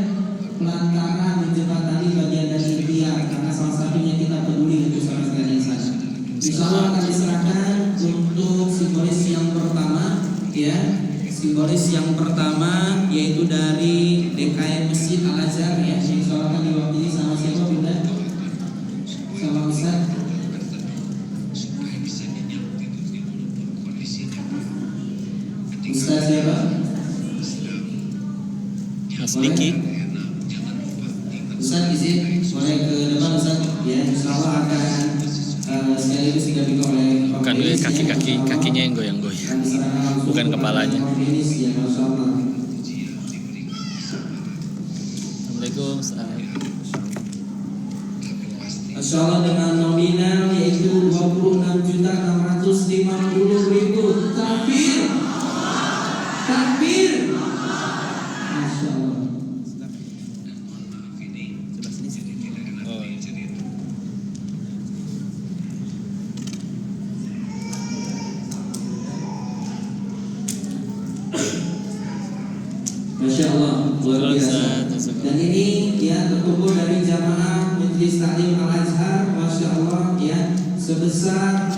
pelantara menjembatani bagian dari ikhtiar, karena salah satunya kita peduli untuk saudara sekalian sana. Insyaallah akan diserahkan untuk simbolis yang pertama ya, simbolis yang pertama yaitu dari DKM Masjid Al-Azhar ya, yang akan diwakili sama siapa Bunda? Sama Ustaz. Ustaz siapa? Mas Diki. Ustaz izin boleh ke depan Ustaz ya, insyaallah akan sekaligus didampingi oleh Bukan kakinya yang goyang-goyang. Bukan kepalanya. Ya, Masya Allah. Assalamualaikum. Masya Allah dengan nominal yaitu 26.650.000. Takbir. Takbir. Masya Allah. Oh. Masya Allah, luar biasa. Dan ini ya terkumpul dari jamaah Majelis Taklim Al-Azhar, Masya Allah ya, sebesar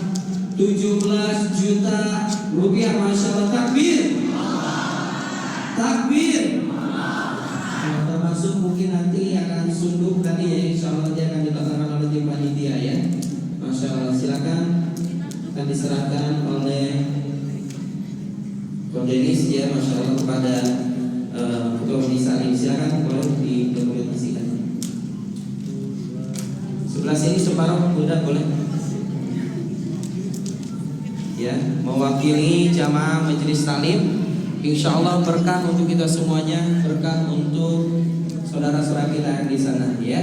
17 juta rupiah. Masya Allah. Takbir. Takbir. Termasuk mungkin nanti akan sunduk tadi ya, insya Allah nanti akan dilaksanakan oleh tim panitia ya. Masya Allah, silakan akan diserahkan oleh Kodenis ya, Masya Allah kepada Ketua Nisa ini. Silakan boleh didokumentasikan. Sebelah sini separuh udah boleh. Ya, mewakili jamaah Majelis Taklim. Insya Allah berkah untuk kita semuanya, berkah untuk saudara-saudara kita yang di sana ya.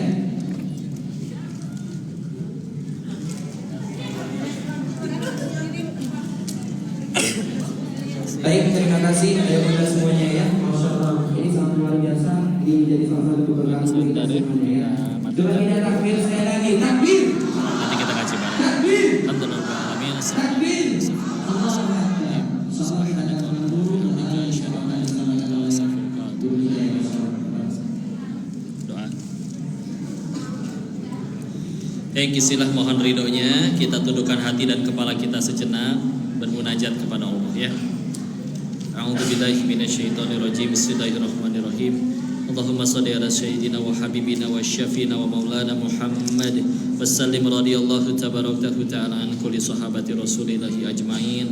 Baik, terima kasih ayah-bunda semuanya ya. Masya Allah, ini sangat luar biasa. Ini menjadi salah satu keberkahan untuk kita semuanya ya. Coba kita takbir sekali lagi. Takbir. Nanti kita kaji bareng. Takbir. Alhamdulillah. Amin. Takbir. Allah Akbar. Doa. Istilah mohon ridhonya, kita tundukkan hati dan kepala kita sejenak bermunajat kepada Allah ya. A'udzubillahi minasyaitonirrajim. Bismillahirrahmanirrahim. Allahumma shalli ala sayyidina wa habibina wa syafina wa maulana Muhammad wa sallim radhiyallahu tabarakatuhu ta'ala an kulli sahabati rasulillahi ajmain.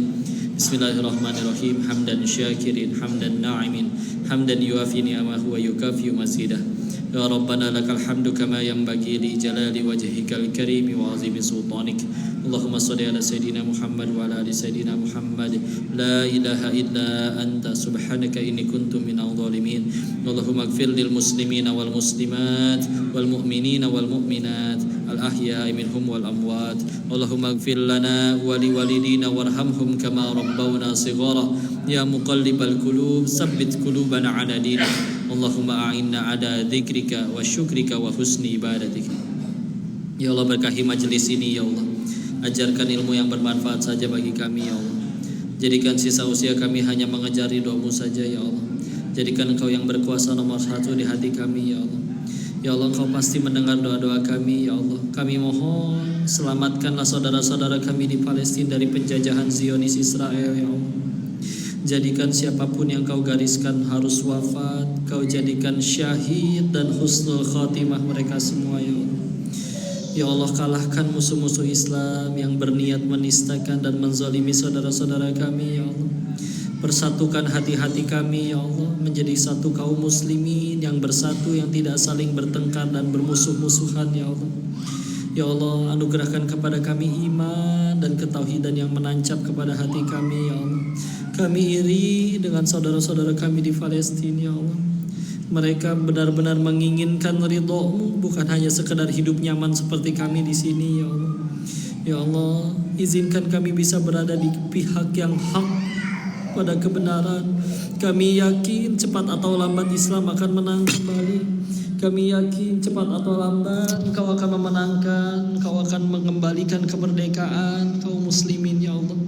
Bismillahirrahmanirrahim. Hamdan syakirin, hamdan na'imin, hamdan yuafi ni'amahu wa yukafi mazidah. Ya Rabbana lakal hamdu kama yanbaghi li jalali wajhikal karim wa azimi sultanik. Allahumma salli ala sayyidina Muhammad wa ala ali sayyidina Muhammad. La ilaha illa anta subhanaka inni kuntu minadh dhalimin. Allahumma ighfir lil muslimina wal muslimat wal mu'minina wal mu'minat الأحياء منهم والأموات اللهم اغفر لنا ولوالدينا وارحمهم كما ربونا صغارا يا مقلب القلوب ثبت قلوبنا على دينك اللهم أعنا على ذكرك وشكرك وحسن عبادتك. Ya Allah, berkahi majelis ini ya Allah. Ajarkan ilmu yang bermanfaat saja bagi kami ya Allah. Jadikan sisa usia kami hanya mengejar ridho-Mu saja ya Allah. Jadikan Engkau yang berkuasa nomor 1 di hati kami ya Allah. Ya Allah, Engkau pasti mendengar doa-doa kami ya Allah. Kami mohon selamatkanlah saudara-saudara kami di Palestina dari penjajahan Zionis Israel ya Allah. Jadikan siapapun yang Kau gariskan harus wafat, Kau jadikan syahid dan husnul khatimah mereka semua ya Allah. Ya Allah, kalahkan musuh-musuh Islam yang berniat menistakan dan menzalimi saudara-saudara kami ya Allah. Persatukan hati-hati kami ya Allah menjadi satu kaum muslimin yang bersatu, yang tidak saling bertengkar dan bermusuh-musuhan ya Allah. Ya Allah, anugerahkan kepada kami iman dan ketauhidan yang menancap kepada hati kami ya Allah. Kami iri dengan saudara-saudara kami di Palestina ya Allah. Mereka benar-benar menginginkan ridho-Mu, bukan hanya sekedar hidup nyaman seperti kami di sini ya Allah. Ya Allah, izinkan kami bisa berada di pihak yang hak pada kebenaran. Kami yakin cepat atau lambat Islam akan menang kembali. Kami yakin cepat atau lambat Engkau akan memenangkan, Engkau akan mengembalikan kemerdekaan kaum muslimin ya Allah.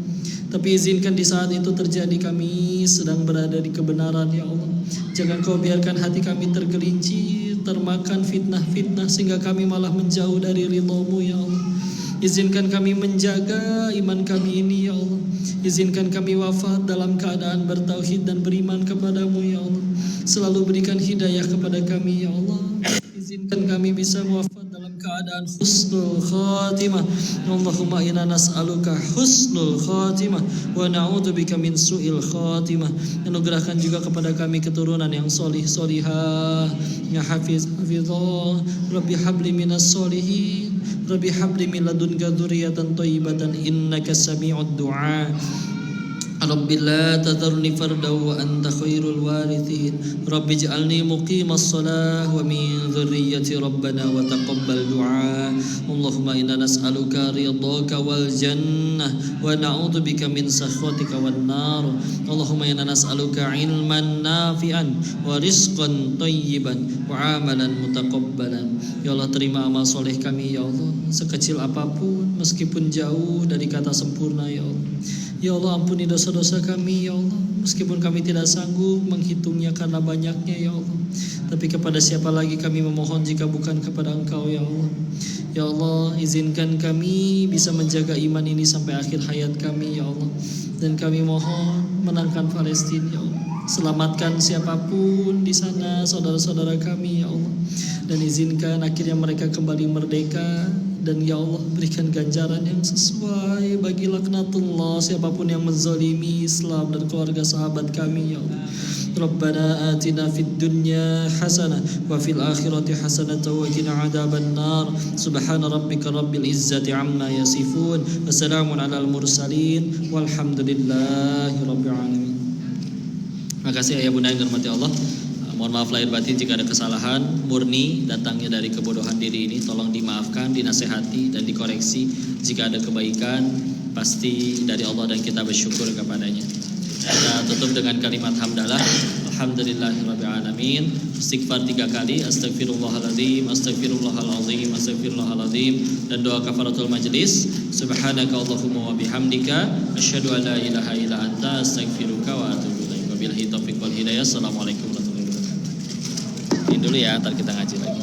Tapi izinkan di saat itu terjadi kami sedang berada di kebenaran ya Allah. Jangan Kau biarkan hati kami tergelincir, termakan fitnah-fitnah sehingga kami malah menjauh dari ridho-Mu ya Allah. Izinkan kami menjaga iman kami ini ya Allah. Izinkan kami wafat dalam keadaan bertauhid dan beriman kepadamu ya Allah. Selalu berikan hidayah kepada kami ya Allah. Izinkan kami bisa wafat dalam keadaan husnul khatimah. Allahumma inna nas'aluka husnul khatimah wa na'udzubika min su'il khatimah. Anugerahkan juga kepada kami keturunan yang solih solihah, ya hafiz hafizah. Rabbi habli minas solihin, Rabbi habli min ladunka dzurriyyatan thayyibatan innaka sami'ud du'a. Rabbi la tadharni farda wa anta khairul warithin. Rabbi ij'alni muqimas salah wa min dhurriyyati rabbana wa taqabbal du'a. Allahumma inna nas'aluka ridhaka wal jannah wa na'udzubika min sakhatika wan nar. Allahumma inna nas'aluka ilman nafi'an wa rizqan thayyiban wa amalan mutaqabbalan. Ya Allah, terima amal soleh kami ya Allah, sekecil apapun meskipun jauh dari kata sempurna ya Allah. Ya Allah, ampuni dosa-dosa kami ya Allah, meskipun kami tidak sanggup menghitungnya karena banyaknya ya Allah. Tapi kepada siapa lagi kami memohon jika bukan kepada Engkau ya Allah. Ya Allah, izinkan kami bisa menjaga iman ini sampai akhir hayat kami ya Allah. Dan kami mohon menangkan Palestina ya Allah. Selamatkan siapapun di sana, saudara-saudara kami ya Allah. Dan izinkan akhirnya mereka kembali merdeka. Dan ya Allah, berikan ganjaran yang sesuai bagi laknatullah siapapun yang menzalimi Islam dan keluarga sahabat kami ya Allah. Rabbana atina fid dunya hasanah wa fil akhirati hasanah wa qina adzaban nar. Subhana rabbika rabbil izzati amma yasifun. Wassalamun alal mursalin walhamdulillahi rabbil alamin. Makasih ayah bunda yang dirahmati Allah. Mohon maaf lahir batin jika ada kesalahan murni datangnya dari kebodohan diri ini, tolong dimaafkan, dinasehati dan dikoreksi. Jika ada kebaikan pasti dari Allah dan kita bersyukur kepadanya. Kita tutup dengan kalimat hamdalah. Alhamdulillahirabbil alamin. Istighfar 3 kali, astagfirullahaladzim, astagfirullahaladzim, astagfirullahaladzim, dan doa kafaratul majlis. Subhanaka Allahumma wa bihamdika asyhadu an la ilaha illa anta astaghfiruka wa atubu ilaik. Wabillahi taufiq wal hidayah. Assalamualaikum warahmatullahi wabarakatuh. Ini dulu ya, ntar kita ngaji lagi.